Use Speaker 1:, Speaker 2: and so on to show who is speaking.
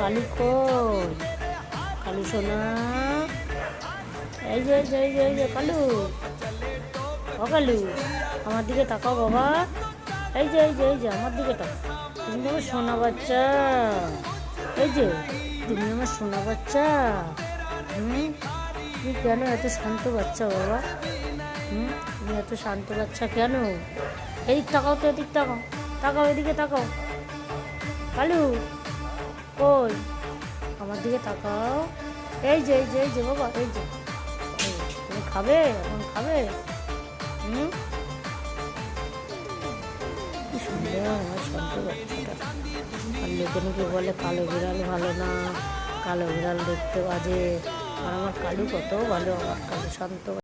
Speaker 1: কালু কই? কালু সোনা, এই যে এই যে এই যে এই যে কালু, ও কালু, আমার দিকে তাকাও বাবা। এই যে এই যে এই যে আমার দিকে তাকাও। তুমি আমার সোনা বাচ্চা, এই যে তুমি আমার সোনা বাচ্চা। তুমি কেন এত শান্ত বাচ্চা বাবা? তুমি এত শান্ত বাচ্চা কেন? এদিক তাকাও তো, এদিক তাকাও, তাকাও এদিকে তাকাও। কালু কই? আমার দিকে তাকাও। এই যে এই যে এই যে বাবা, এই যে তুমি খাবে, এখন খাবে? কি সুন্দর আমার শান্ত বাচ্চাটা। আর লোকে নাকি বলে কালো বিড়াল ভালো না, কালো বিড়াল দেখতে বাজে। আর আমার কালু কত ভালো, আমার কালু শান্ত।